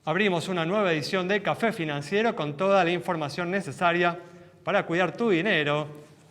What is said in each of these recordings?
Abrimos una nueva edición de Café Financiero con toda la información necesaria para cuidar tu dinero.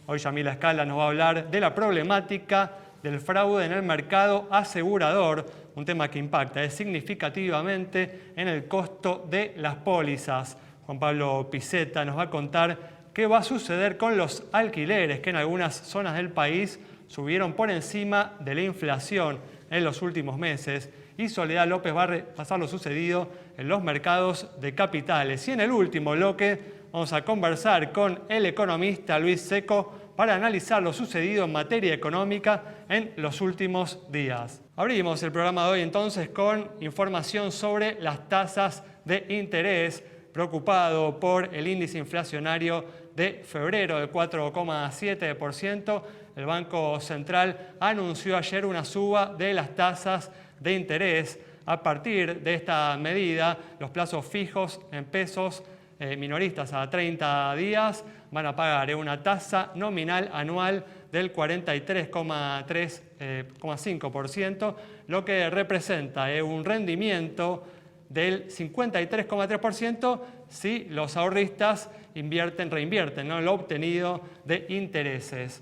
Hoy Yamila Escala nos va a hablar de la problemática del fraude en el mercado asegurador, un tema que impacta significativamente en el costo de las pólizas. Juan Pablo Piceta nos va a contar qué va a suceder con los alquileres que en algunas zonas del país subieron por encima de la inflación en los últimos meses. Y Soledad López va a repasar lo sucedido en los mercados de capitales. Y en el último bloque vamos a conversar con el economista Luis Seco para analizar lo sucedido en materia económica en los últimos días. Abrimos el programa de hoy entonces con información sobre las tasas de interés. Preocupado por el índice inflacionario de febrero del 4,7%, el Banco Central anunció ayer una suba de las tasas de interés. A partir de esta medida, los plazos fijos en pesos minoristas a 30 días van a pagar una tasa nominal anual del 43,5%, lo que representa un rendimiento del 53,3% si los ahorristas reinvierten, ¿no?, lo obtenido de intereses.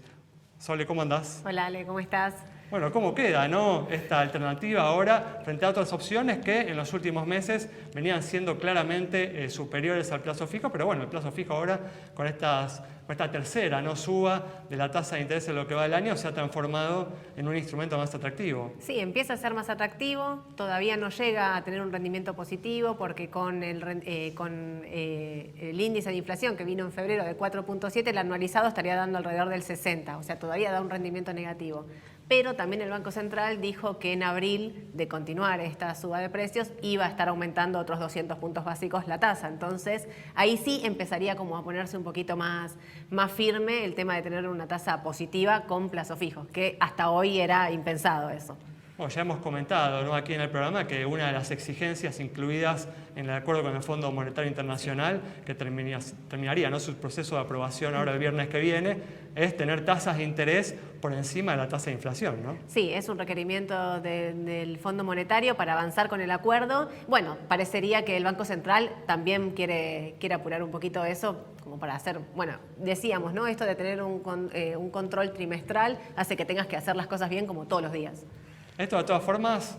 Sole, ¿cómo andás? Hola Ale, ¿cómo estás? Bueno, ¿cómo queda, no, esta alternativa ahora frente a otras opciones que en los últimos meses venían siendo claramente superiores al plazo fijo? Pero bueno, el plazo fijo ahora con esta tercera suba de la tasa de interés en lo que va del año se ha transformado en un instrumento más atractivo. Sí, empieza a ser más atractivo, todavía no llega a tener un rendimiento positivo porque con el índice de inflación que vino en febrero de 4,7, el anualizado estaría dando alrededor del 60, o sea, todavía da un rendimiento negativo. Pero también el Banco Central dijo que en abril, de continuar esta suba de precios, iba a estar aumentando otros 200 puntos básicos la tasa. Entonces, ahí sí empezaría como a ponerse un poquito más firme el tema de tener una tasa positiva con plazo fijo, que hasta hoy era impensado eso. Bueno, ya hemos comentado, ¿no?, aquí en el programa que una de las exigencias incluidas en el acuerdo con el Fondo Monetario Internacional, que terminaría, ¿no?, su proceso de aprobación ahora el viernes que viene, es tener tasas de interés por encima de la tasa de inflación, ¿no? Sí, es un requerimiento del Fondo Monetario para avanzar con el acuerdo. Bueno, parecería que el Banco Central también quiere apurar un poquito eso, como para hacer, bueno, decíamos, ¿no?, esto de tener un control trimestral hace que tengas que hacer las cosas bien como todos los días. Esto de todas formas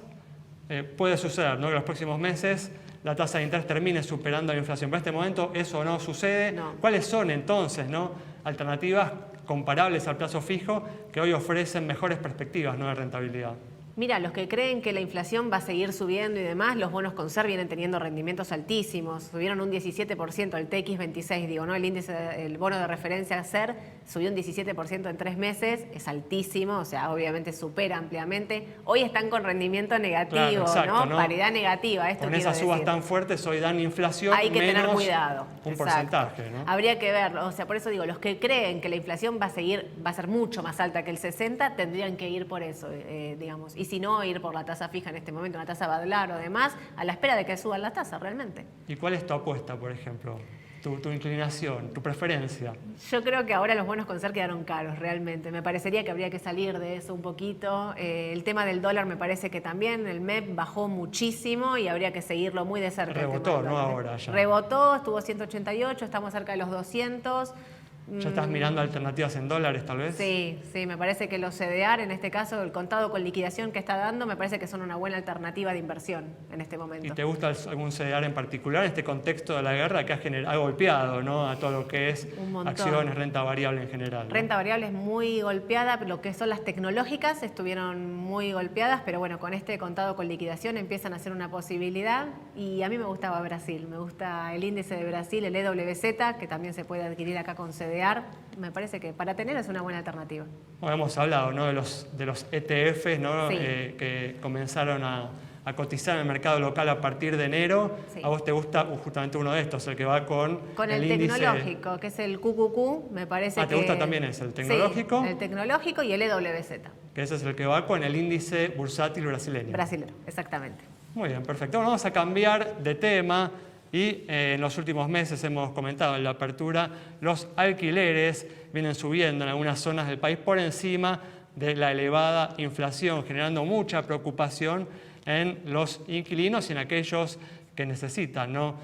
puede suceder, ¿no?, que en los próximos meses la tasa de interés termine superando la inflación. Pero en este momento eso no sucede. No. ¿Cuáles son entonces, ¿no?, alternativas comparables al plazo fijo que hoy ofrecen mejores perspectivas, ¿no?, de rentabilidad? Mira, los que creen que la inflación va a seguir subiendo y demás, los bonos Concer vienen teniendo rendimientos altísimos. Subieron un 17%, el TX26, digo, ¿no? El bono de referencia CER subió un 17% en 3 meses, es altísimo, o sea, obviamente supera ampliamente. Hoy están con rendimiento negativo, claro, exacto, ¿no? Paridad negativa, esto con quiero esas subas decir. tan fuertes hoy dan inflación, hay que menos tener cuidado. Un exacto. porcentaje, ¿no? Habría que verlo, o sea, por eso digo, los que creen que la inflación va a ser mucho más alta que el 60, tendrían que ir por eso, digamos. Y si no, ir por la tasa fija en este momento, una tasa Badlar o demás, a la espera de que suban la tasa realmente. ¿Y cuál es tu apuesta, por ejemplo? Tu inclinación, tu preferencia. Yo creo que ahora los bonos Concer quedaron caros realmente. Me parecería que habría que salir de eso un poquito. El tema del dólar me parece que también, el MEP bajó muchísimo y habría que seguirlo muy de cerca. Rebotó, ¿no? Ahora ya. Rebotó, estuvo 188, estamos cerca de los 200. ¿Ya estás mirando alternativas en dólares, tal vez? Sí, me parece que los CDR, en este caso, el contado con liquidación que está dando, me parece que son una buena alternativa de inversión en este momento. ¿Y te gusta algún CDR en particular en este contexto de la guerra que ha golpeado, ¿no?, a todo lo que es acciones, renta variable en general, ¿no? Renta variable es muy golpeada, lo que son las tecnológicas estuvieron muy golpeadas, pero bueno, con este contado con liquidación empiezan a ser una posibilidad. Y a mí me gustaba Brasil, me gusta el índice de Brasil, el EWZ, que también se puede adquirir acá con CDR. Me parece que para tener es una buena alternativa. Bueno, hemos hablado, ¿no?, de los ETFs, ¿no?, sí. Que comenzaron a cotizar en el mercado local a partir de enero. Sí. ¿A vos te gusta justamente uno de estos, el que va con el índice tecnológico, que es el QQQ, me parece que... ¿te gusta también ese, el tecnológico? Sí, el tecnológico y el EWZ. Que ese es el que va con el índice bursátil brasileño. Brasilero, exactamente. Muy bien, perfecto. Bueno, vamos a cambiar de tema. Y en los últimos meses hemos comentado en la apertura, los alquileres vienen subiendo en algunas zonas del país por encima de la elevada inflación, generando mucha preocupación en los inquilinos y en aquellos que necesitan, ¿no?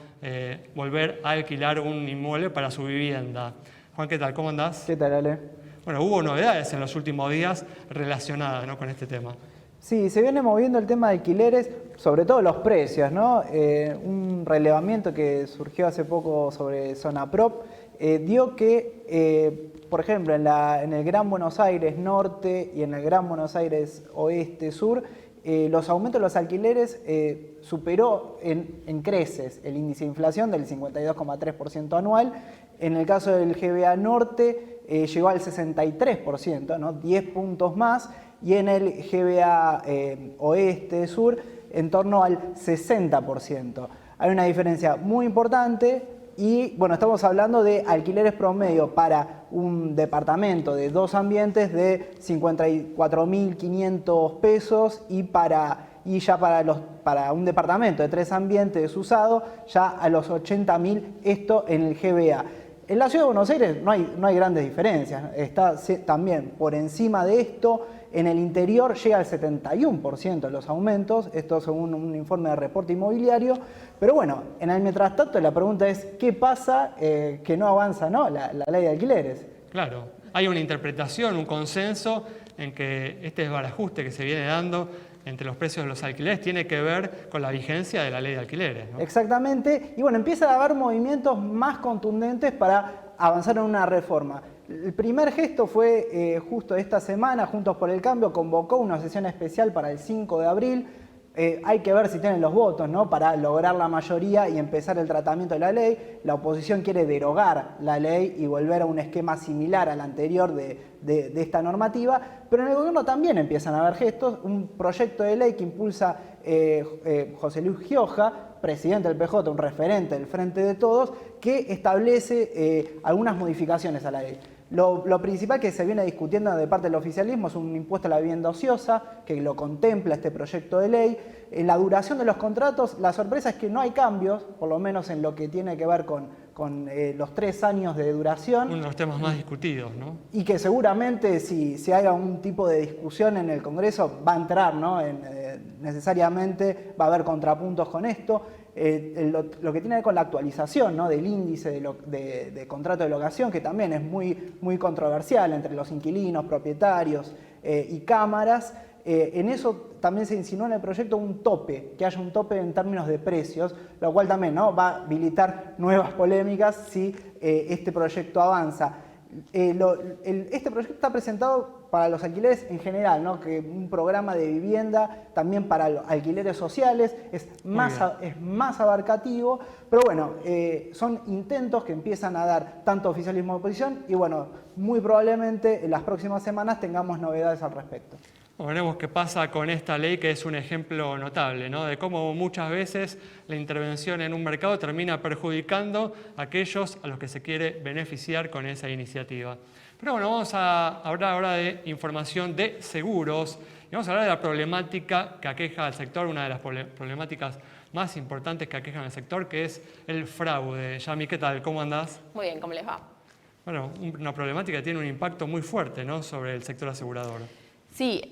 Volver a alquilar un inmueble para su vivienda. Juan, ¿qué tal? ¿Cómo andás? ¿Qué tal, Ale? Bueno, hubo novedades en los últimos días relacionadas, ¿no?, con este tema. Sí, se viene moviendo el tema de alquileres, sobre todo los precios, ¿no? Un relevamiento que surgió hace poco sobre Zona Prop dio que, por ejemplo, en el Gran Buenos Aires Norte y en el Gran Buenos Aires Oeste Sur, los aumentos de los alquileres superó en creces el índice de inflación del 52,3% anual. En el caso del GBA Norte llegó al 63%, ¿no? 10 puntos más, y en el GBA Oeste Sur en torno al 60%. Hay una diferencia muy importante y bueno, estamos hablando de alquileres promedio para un departamento de 2 ambientes de 54.500 pesos y ya para un departamento de 3 ambientes usado ya a los 80.000, esto en el GBA. En la Ciudad de Buenos Aires no hay grandes diferencias, está también por encima de esto. En el interior llega al 71% de los aumentos, esto según un informe de reporte inmobiliario. Pero bueno, en el mientras tanto la pregunta es, ¿qué pasa que no avanza, ¿no?, la ley de alquileres? Claro, hay una interpretación, un consenso en que este desbarajuste que se viene dando entre los precios de los alquileres tiene que ver con la vigencia de la ley de alquileres, ¿no? Exactamente, y bueno, empieza a haber movimientos más contundentes para avanzar en una reforma. El primer gesto fue justo esta semana, Juntos por el Cambio convocó una sesión especial para el 5 de abril. Hay que ver si tienen los votos, ¿no?, para lograr la mayoría y empezar el tratamiento de la ley. La oposición quiere derogar la ley y volver a un esquema similar al anterior de esta normativa, pero en el gobierno también empiezan a haber gestos. Un proyecto de ley que impulsa José Luis Gioja, presidente del PJ, un referente del Frente de Todos, que establece algunas modificaciones a la ley. Lo principal que se viene discutiendo de parte del oficialismo es un impuesto a la vivienda ociosa, que lo contempla este proyecto de ley. En la duración de los contratos, la sorpresa es que no hay cambios, por lo menos en lo que tiene que ver con los 3 años de duración. Uno de los temas más discutidos, ¿no? Y que seguramente si hay algún tipo de discusión en el Congreso va a entrar, ¿no? Necesariamente va a haber contrapuntos con esto. Lo que tiene que ver con la actualización, ¿no?, del índice de contrato de locación, que también es muy controversial entre los inquilinos, propietarios y cámaras. En eso también se insinuó en el proyecto un tope, que haya un tope en términos de precios, lo cual también, ¿no?, va a habilitar nuevas polémicas si este proyecto avanza. Este proyecto está presentado para los alquileres en general, ¿no?, que un programa de vivienda también para los alquileres sociales es más abarcativo, pero bueno, son intentos que empiezan a dar tanto oficialismo como oposición y bueno, muy probablemente en las próximas semanas tengamos novedades al respecto. Veremos qué pasa con esta ley, que es un ejemplo notable, ¿no?, de cómo muchas veces la intervención en un mercado termina perjudicando a aquellos a los que se quiere beneficiar con esa iniciativa. Pero bueno, vamos a hablar ahora de información de seguros y vamos a hablar de la problemática que aqueja al sector, una de las problemáticas más importantes que aquejan al sector, que es el fraude. Yami, ¿qué tal? ¿Cómo andás? Muy bien, ¿cómo les va? Bueno, una problemática que tiene un impacto muy fuerte, ¿no?, sobre el sector asegurador. Sí,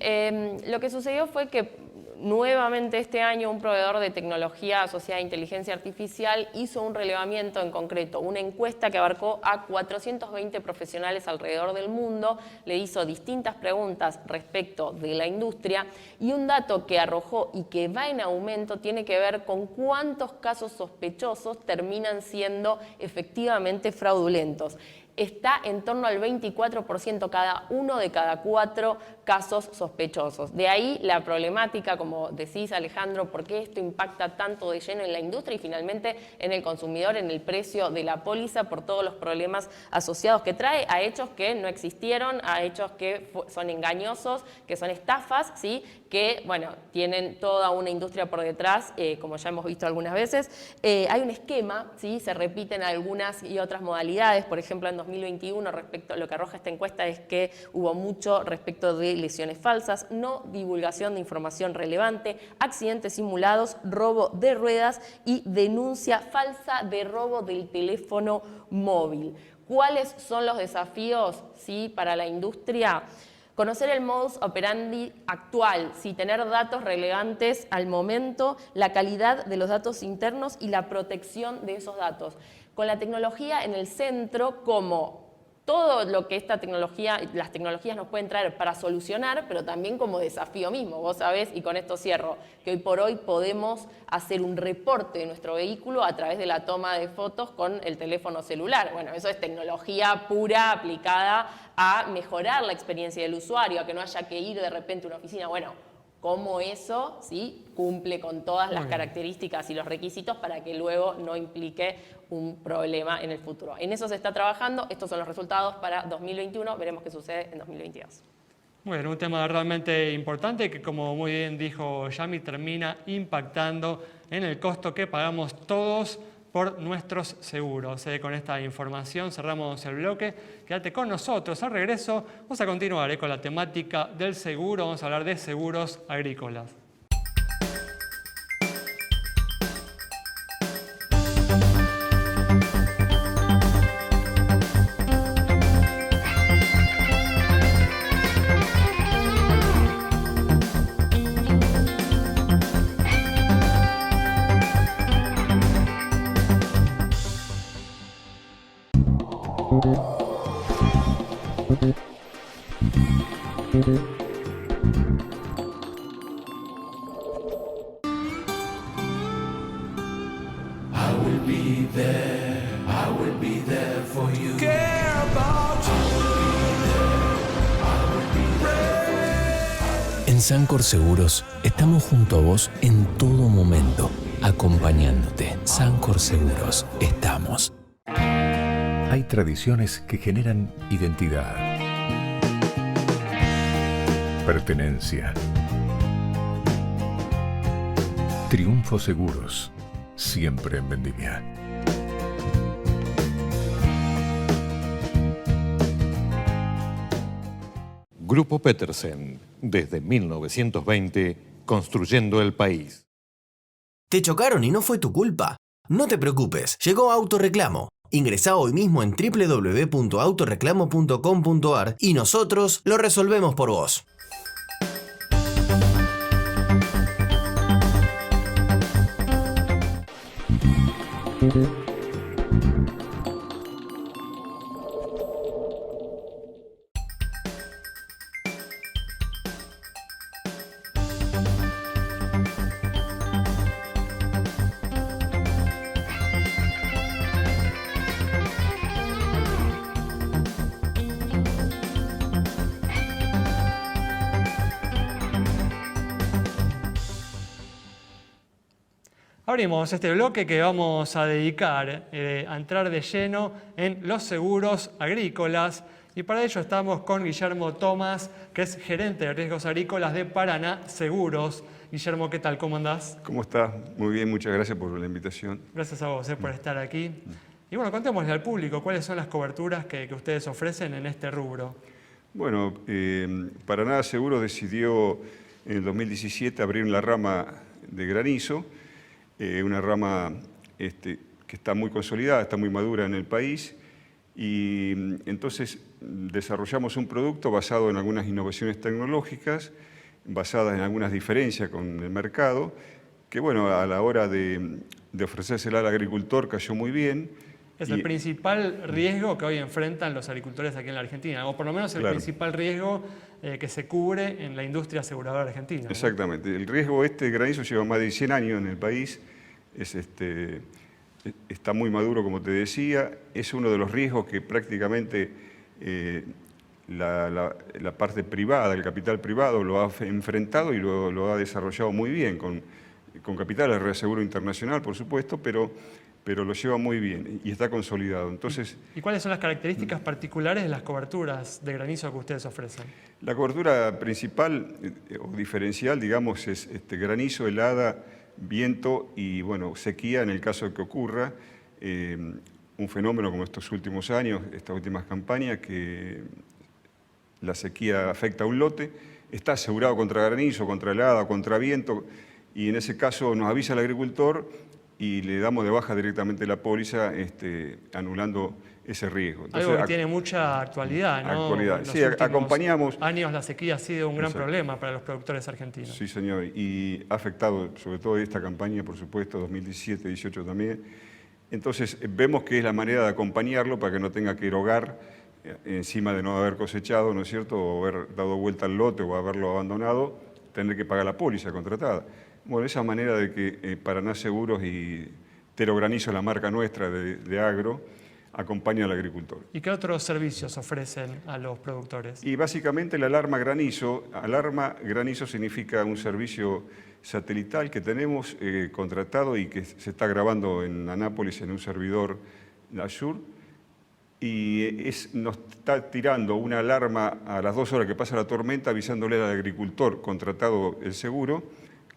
lo que sucedió fue que nuevamente este año un proveedor de tecnología asociada a inteligencia artificial hizo un relevamiento en concreto, una encuesta que abarcó a 420 profesionales alrededor del mundo, le hizo distintas preguntas respecto de la industria y un dato que arrojó y que va en aumento tiene que ver con cuántos casos sospechosos terminan siendo efectivamente fraudulentos. Está en torno al 24%, cada uno de cada 4 casos sospechosos. De ahí la problemática, como decís, Alejandro, por qué esto impacta tanto de lleno en la industria y finalmente en el consumidor, en el precio de la póliza, por todos los problemas asociados que trae a hechos que no existieron, a hechos que son engañosos, que son estafas, ¿sí?, que bueno, tienen toda una industria por detrás, como ya hemos visto algunas veces. Hay un esquema, ¿sí?, se repiten algunas y otras modalidades. Por ejemplo, en 2021, respecto a lo que arroja esta encuesta, es que hubo mucho respecto de lesiones falsas, no divulgación de información relevante, accidentes simulados, robo de ruedas y denuncia falsa de robo del teléfono móvil. ¿Cuáles son los desafíos, sí, para la industria? Conocer el modus operandi actual, sí, tener datos relevantes al momento, la calidad de los datos internos y la protección de esos datos. Con la tecnología en el centro como todo lo que las tecnologías nos pueden traer para solucionar, pero también como desafío mismo. Vos sabés, y con esto cierro, que hoy por hoy podemos hacer un reporte de nuestro vehículo a través de la toma de fotos con el teléfono celular. Bueno, eso es tecnología pura aplicada a mejorar la experiencia del usuario, a que no haya que ir de repente a una oficina. Bueno, cómo eso, ¿sí?, cumple con todas las características y los requisitos para que luego no implique un problema en el futuro. En eso se está trabajando, estos son los resultados para 2021, veremos qué sucede en 2022. Bueno, un tema realmente importante que, como muy bien dijo Yami, termina impactando en el costo que pagamos todos por nuestros seguros. Con esta información cerramos el bloque. Quédate con nosotros. Al regreso vamos a continuar con la temática del seguro. Vamos a hablar de seguros agrícolas. En Sancor Seguros estamos junto a vos en todo momento, acompañándote. Sancor Seguros, estamos. Hay tradiciones que generan identidad, pertenencia. Triunfo Seguros, siempre en vendimia. Grupo Petersen, desde 1920, construyendo el país. ¿Te chocaron y no fue tu culpa? No te preocupes, llegó Autoreclamo. Ingresá hoy mismo en www.autoreclamo.com.ar y nosotros lo resolvemos por vos. Abrimos este bloque que vamos a dedicar a entrar de lleno en los seguros agrícolas y para ello estamos con Guillermo Tomás, que es gerente de riesgos agrícolas de Paraná Seguros. Guillermo, ¿qué tal? ¿Cómo andás? ¿Cómo estás? Muy bien, muchas gracias por la invitación. Gracias a vos por estar aquí. Y bueno, contémosle al público cuáles son las coberturas que ustedes ofrecen en este rubro. Bueno, Paraná Seguros decidió en el 2017 abrir la rama de granizo, una rama que está muy consolidada, está muy madura en el país, y entonces desarrollamos un producto basado en algunas innovaciones tecnológicas, basadas en algunas diferencias con el mercado, que bueno, a la hora de ofrecérsela al agricultor cayó muy bien. Es el principal riesgo que hoy enfrentan los agricultores aquí en la Argentina, o por lo menos el principal riesgo que se cubre en la industria aseguradora argentina. Exactamente. ¿No? El riesgo de granizo lleva más de 100 años en el país, está muy maduro, como te decía, es uno de los riesgos que prácticamente la parte privada, el capital privado lo ha enfrentado y lo ha desarrollado muy bien, con capital de reaseguro internacional, por supuesto, pero lo lleva muy bien y está consolidado. Entonces, ¿Y cuáles son las características particulares de las coberturas de granizo que ustedes ofrecen? La cobertura principal o diferencial, digamos, es granizo, helada, viento y bueno, sequía en el caso de que ocurra un fenómeno como estos últimos años, estas últimas campañas, que la sequía afecta a un lote, está asegurado contra granizo, contra helada, contra viento, y en ese caso nos avisa el agricultor y le damos de baja directamente la póliza, anulando ese riesgo. Entonces, algo que tiene mucha actualidad, ¿no? Actualidad. Sí, acompañamos. Años la sequía ha sido un gran problema para los productores argentinos. Sí, señor, y ha afectado sobre todo esta campaña, por supuesto, 2017, 2018 también. Entonces, vemos que es la manera de acompañarlo para que no tenga que erogar encima de no haber cosechado, ¿no es cierto?, o haber dado vuelta al lote o haberlo abandonado, tener que pagar la póliza contratada. Bueno, esa manera de que Paraná Seguros y Tero Granizo, la marca nuestra de agro, acompaña al agricultor. ¿Y qué otros servicios ofrecen a los productores? Y básicamente la alarma granizo. Alarma granizo significa un servicio satelital que tenemos contratado y que se está grabando en Anápolis en un servidor Azure. Y nos está tirando una alarma a las 2 horas que pasa la tormenta, avisándole al agricultor contratado el seguro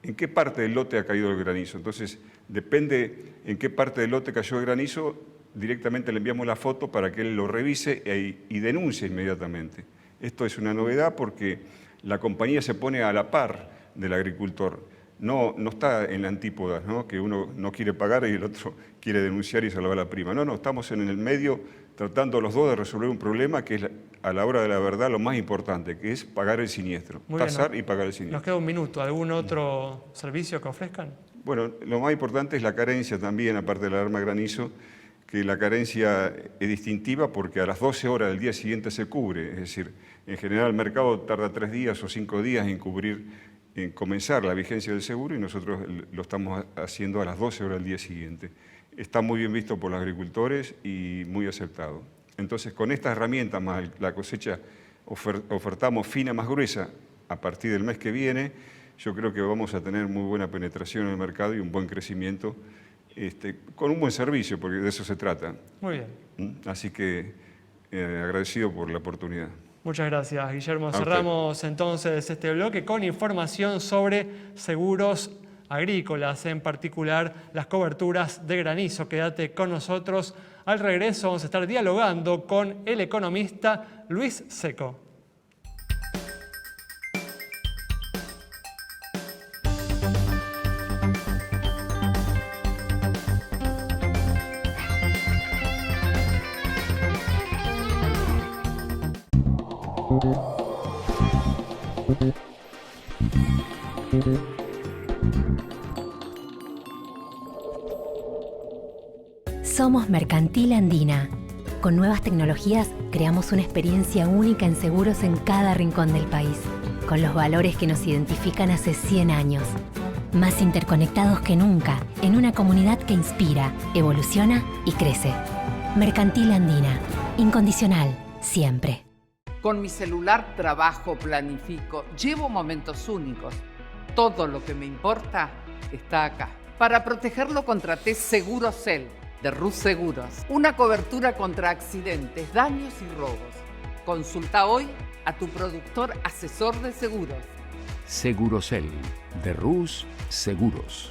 en qué parte del lote ha caído el granizo. Entonces, depende en qué parte del lote cayó el granizo, directamente le enviamos la foto para que él lo revise y denuncie inmediatamente. Esto es una novedad porque la compañía se pone a la par del agricultor. No está en la antípoda, ¿no?, que uno no quiere pagar y el otro quiere denunciar y salvar la prima. No, estamos en el medio tratando los dos de resolver un problema que es a la hora de la verdad lo más importante, que es pagar el siniestro, tasar y pagar el siniestro. Nos queda un minuto. ¿Algún otro servicio que ofrezcan? Bueno, lo más importante es la carencia también, aparte de la alarma granizo, que la carencia es distintiva porque a las 12 horas del día siguiente se cubre. Es decir, en general el mercado tarda 3 días o 5 días en comenzar la vigencia del seguro y nosotros lo estamos haciendo a las 12 horas del día siguiente. Está muy bien visto por los agricultores y muy aceptado. Entonces, con estas herramientas más la cosecha ofertamos fina más gruesa a partir del mes que viene. Yo creo que vamos a tener muy buena penetración en el mercado y un buen crecimiento con un buen servicio, porque de eso se trata. Muy bien. Así que agradecido por la oportunidad. Muchas gracias, Guillermo. Cerramos entonces este bloque con información sobre seguros agrícolas, en particular las coberturas de granizo. Quédate con nosotros. Al regreso vamos a estar dialogando con el economista Luis Seco. Somos Mercantil Andina. Con nuevas tecnologías creamos una experiencia única en seguros en cada rincón del país, con los valores que nos identifican hace 100 años. Más interconectados que nunca, en una comunidad que inspira, evoluciona y crece. Mercantil Andina. Incondicional, siempre. Con mi celular trabajo, planifico, llevo momentos únicos. Todo lo que me importa está acá. Para protegerlo contraté Segurocel de Rus Seguros. Una cobertura contra accidentes, daños y robos. Consulta hoy a tu productor asesor de seguros. Segurocel de Rus Seguros.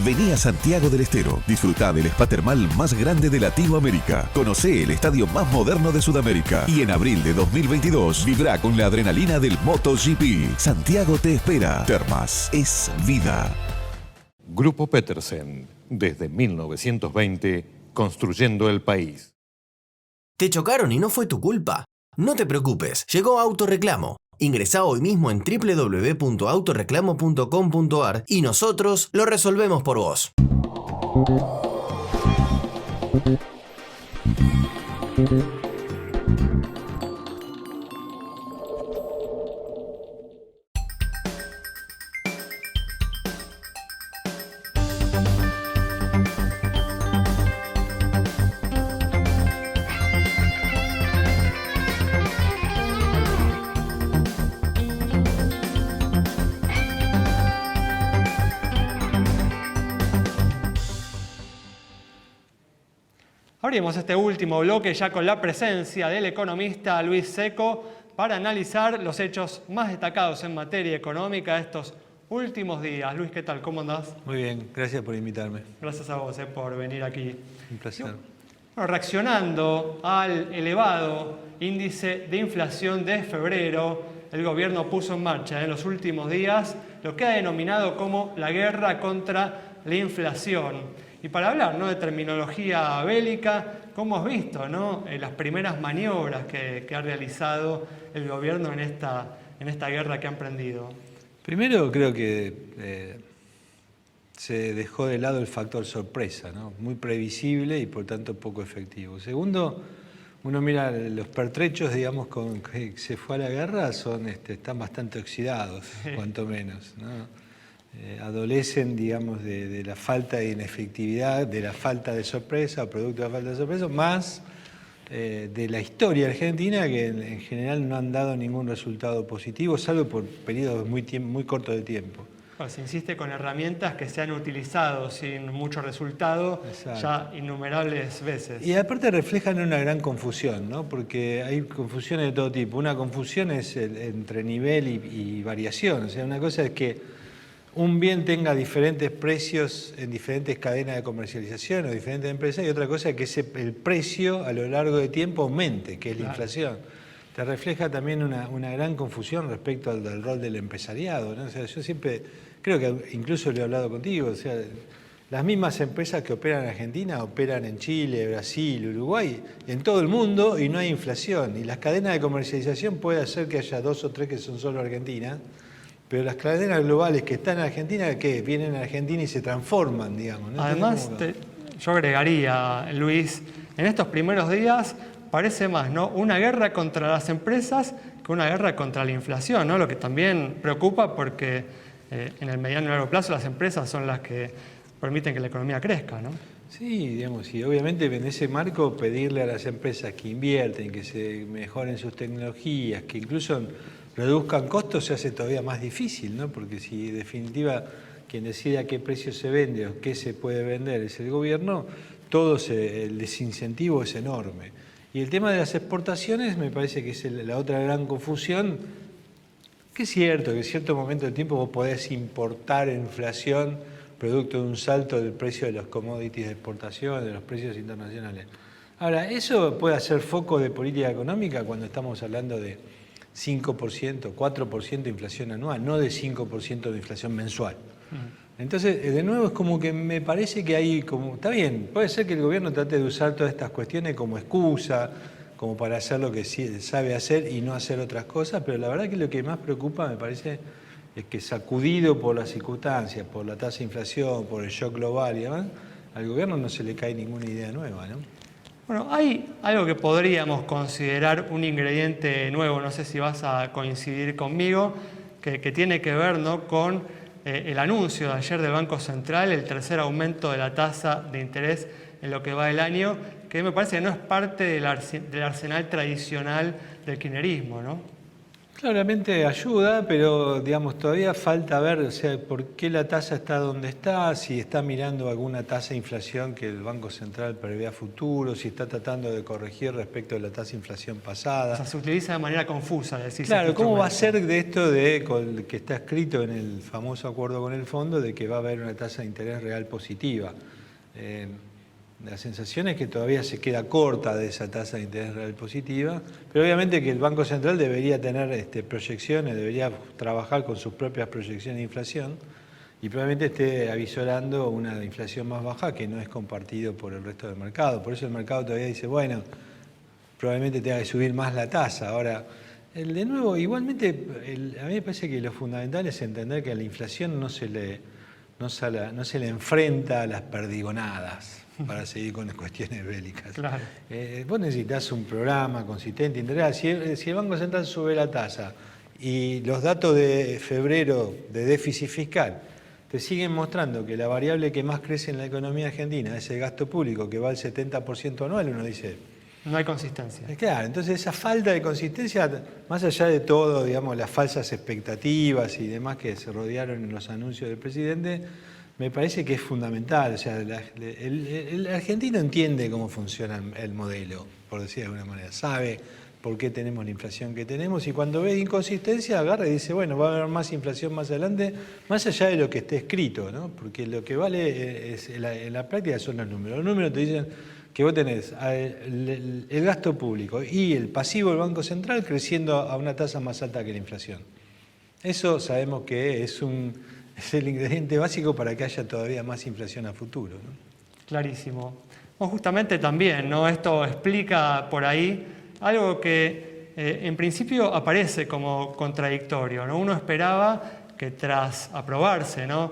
Vení a Santiago del Estero, disfrutá del spa termal más grande de Latinoamérica. Conocé el estadio más moderno de Sudamérica. Y en abril de 2022, vibrá con la adrenalina del MotoGP. Santiago te espera. Termas es vida. Grupo Petersen, desde 1920, construyendo el país. ¿Te chocaron y no fue tu culpa? No te preocupes, llegó Autoreclamo. Ingresá hoy mismo en www.autoreclamo.com.ar y nosotros lo resolvemos por vos. Abrimos este último bloque ya con la presencia del economista Luis Seco para analizar los hechos más destacados en materia económica de estos últimos días. Luis, ¿qué tal? ¿Cómo andás? Muy bien, gracias por invitarme. Gracias a vos por venir aquí. Un placer. Bueno, reaccionando al elevado índice de inflación de febrero, el gobierno puso en marcha en los últimos días lo que ha denominado como la guerra contra la inflación. Y para hablar, ¿no?, de terminología bélica, ¿cómo has visto, ¿no?, las primeras maniobras que ha realizado el gobierno en esta guerra que ha emprendido? Primero creo que se dejó de lado el factor sorpresa, ¿no? Muy previsible y por tanto poco efectivo. Segundo, uno mira los pertrechos, digamos, con que se fue a la guerra, están bastante oxidados, cuanto menos, ¿no? Adolecen, digamos, de la falta de inefectividad, de la falta de sorpresa, producto de la falta de sorpresa, más de la historia argentina, que en general no han dado ningún resultado positivo, salvo por periodos muy cortos de tiempo. Bueno, se insiste con herramientas que se han utilizado sin mucho resultado. Exacto. Ya innumerables veces. Y aparte reflejan una gran confusión, ¿no? Porque hay confusiones de todo tipo. Una confusión es entre nivel y variación. O sea, una cosa es que un bien tenga diferentes precios en diferentes cadenas de comercialización o diferentes empresas, y otra cosa es que el precio a lo largo de tiempo aumente, que es la inflación. Te refleja también una gran confusión respecto al rol del empresariado, ¿no? O sea, yo siempre, creo que incluso lo he hablado contigo, o sea, las mismas empresas que operan en Argentina operan en Chile, Brasil, Uruguay, en todo el mundo, y no hay inflación. Y las cadenas de comercialización puede hacer que haya 2 o 3 que son solo argentinas, pero las cadenas globales que están en Argentina, ¿qué? Vienen a Argentina y se transforman, digamos, ¿no? Además, yo agregaría, Luis, en estos primeros días parece más, ¿no?, una guerra contra las empresas que una guerra contra la inflación, ¿no? Lo que también preocupa porque en el mediano y largo plazo las empresas son las que permiten que la economía crezca, ¿no? Sí, digamos, y obviamente en ese marco pedirle a las empresas que invierten, que se mejoren sus tecnologías, que incluso reduzcan costos, se hace todavía más difícil, ¿no? Porque si en definitiva quien decide a qué precio se vende o qué se puede vender es el gobierno, el desincentivo es enorme. Y el tema de las exportaciones me parece que es la otra gran confusión, que es cierto que en cierto momento del tiempo vos podés importar inflación producto de un salto del precio de los commodities de exportación, de los precios internacionales. Ahora, eso puede hacer foco de política económica cuando estamos hablando de 5%, 4% de inflación anual, no de 5% de inflación mensual. Entonces, de nuevo, es como que me parece que hay como... Está bien, puede ser que el gobierno trate de usar todas estas cuestiones como excusa, como para hacer lo que sí sabe hacer y no hacer otras cosas, pero la verdad que lo que más preocupa, me parece, es que sacudido por las circunstancias, por la tasa de inflación, por el shock global y demás, al gobierno no se le cae ninguna idea nueva, ¿no? Bueno, hay algo que podríamos considerar un ingrediente nuevo, no sé si vas a coincidir conmigo, que tiene que ver, ¿no?, con el anuncio de ayer del Banco Central, el tercer aumento de la tasa de interés en lo que va del año, que me parece que no es parte del arsenal tradicional del kirchnerismo, ¿no? Claramente ayuda, pero digamos todavía falta ver, o sea, por qué la tasa está donde está, si está mirando alguna tasa de inflación que el Banco Central prevé a futuro, si está tratando de corregir respecto de la tasa de inflación pasada. O sea, se utiliza de manera confusa, decís. Claro, ¿cómo va a ser de esto que está escrito en el famoso acuerdo con el fondo de que va a haber una tasa de interés real positiva? La sensación es que todavía se queda corta de esa tasa de interés real positiva, pero obviamente que el Banco Central debería tener proyecciones, debería trabajar con sus propias proyecciones de inflación y probablemente esté avisorando una inflación más baja que no es compartido por el resto del mercado. Por eso el mercado todavía dice, bueno, probablemente tenga que subir más la tasa. Ahora, de nuevo, igualmente, a mí me parece que lo fundamental es entender que a la inflación no se le enfrenta a las perdigonadas, para seguir con las cuestiones bélicas. Claro. Vos necesitas un programa consistente, integral. Si el Banco Central sube la tasa y los datos de febrero de déficit fiscal te siguen mostrando que la variable que más crece en la economía argentina es el gasto público, que va al 70% anual, uno dice... No hay consistencia. Claro, entonces esa falta de consistencia, más allá de todo, digamos, las falsas expectativas y demás que se rodearon en los anuncios del presidente, me parece que es fundamental. O sea, el argentino entiende cómo funciona el modelo, por decir de alguna manera. Sabe por qué tenemos la inflación que tenemos y cuando ve inconsistencia agarra y dice, bueno, va a haber más inflación más adelante, más allá de lo que esté escrito, ¿no? Porque lo que vale en la práctica son los números. Los números te dicen que vos tenés el gasto público y el pasivo del Banco Central creciendo a una tasa más alta que la inflación. Eso sabemos que es es el ingrediente básico para que haya todavía más inflación a futuro, ¿no? Clarísimo. Bueno, justamente también, ¿no? Esto explica por ahí algo que en principio aparece como contradictorio, ¿no? Uno esperaba que tras aprobarse, ¿no?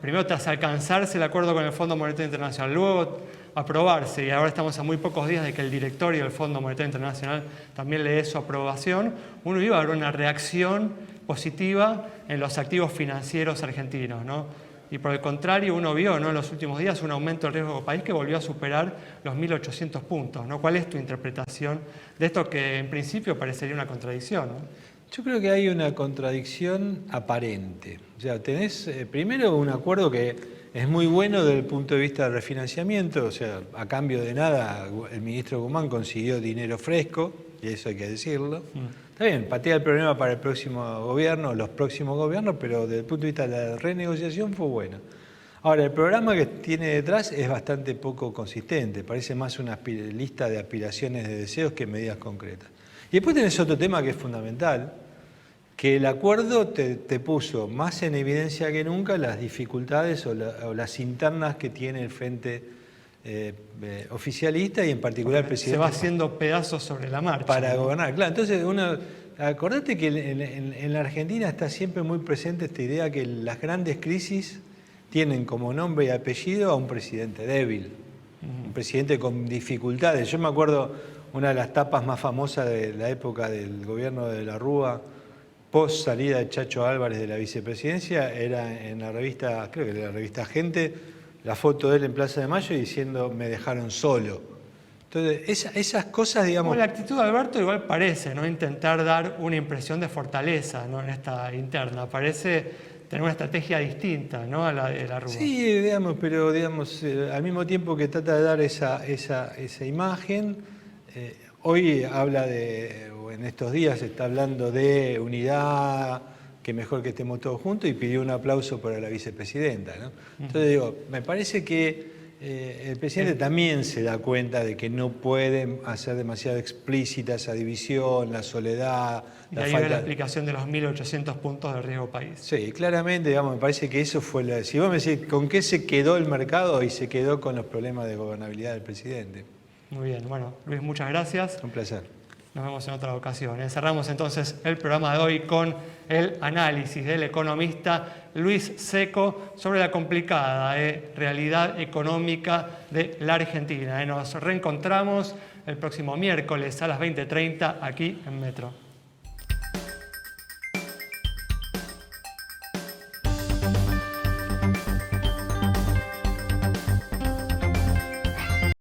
Primero tras alcanzarse el acuerdo con el Fondo Monetario Internacional, luego aprobarse, y ahora estamos a muy pocos días de que el directorio del Fondo Monetario Internacional también le dé su aprobación, uno iba a ver una reacción positiva en los activos financieros argentinos, ¿no? Y por el contrario, uno vio, ¿no?, en los últimos días un aumento del riesgo país que volvió a superar los 1.800 puntos, ¿no? ¿Cuál es tu interpretación de esto que en principio parecería una contradicción, ¿no? Yo creo que hay una contradicción aparente. O sea, tenés primero un acuerdo que es muy bueno desde el punto de vista del refinanciamiento, o sea, a cambio de nada el ministro Guzmán consiguió dinero fresco, y eso hay que decirlo. Está bien, patea el problema para el próximo gobierno, los próximos gobiernos, pero desde el punto de vista de la renegociación fue bueno. Ahora, el programa que tiene detrás es bastante poco consistente, parece más una lista de aspiraciones de deseos que medidas concretas. Y después tenés otro tema que es fundamental, que el acuerdo te puso más en evidencia que nunca las dificultades o las internas que tiene el frente oficialista y en particular el presidente. Se va haciendo pedazos sobre la marcha. Para ¿no? gobernar, claro. Entonces, acordate que en la Argentina está siempre muy presente esta idea que las grandes crisis tienen como nombre y apellido a un presidente débil, un presidente con dificultades. Yo me acuerdo una de las tapas más famosas de la época del gobierno de la Rúa, post salida de Chacho Álvarez de la vicepresidencia, era en la revista, creo que era la revista Gente, la foto de él en Plaza de Mayo diciendo me dejaron solo. Entonces, esas cosas, digamos... Bueno, la actitud de Alberto igual parece, ¿no?, intentar dar una impresión de fortaleza, ¿no?, en esta interna. Parece tener una estrategia distinta, ¿no?, a la de la Rúa. Sí, digamos, pero digamos, al mismo tiempo que trata de dar esa imagen, hoy habla o en estos días está hablando de unidad, que mejor que estemos todos juntos, y pidió un aplauso para la vicepresidenta, ¿no? Entonces digo, me parece que el presidente también se da cuenta de que no pueden hacer demasiado explícita esa división, la soledad, y ahí ve la explicación de los 1.800 puntos de riesgo país. Sí, claramente, digamos, me parece que eso fue si vos me decís con qué se quedó el mercado, y se quedó con los problemas de gobernabilidad del presidente. Muy bien, bueno, Luis, muchas gracias. Un placer. Nos vemos en otra ocasión. Cerramos entonces el programa de hoy con el análisis del economista Luis Seco sobre la complicada realidad económica de la Argentina. Nos reencontramos el próximo miércoles a las 20:30 aquí en Metro.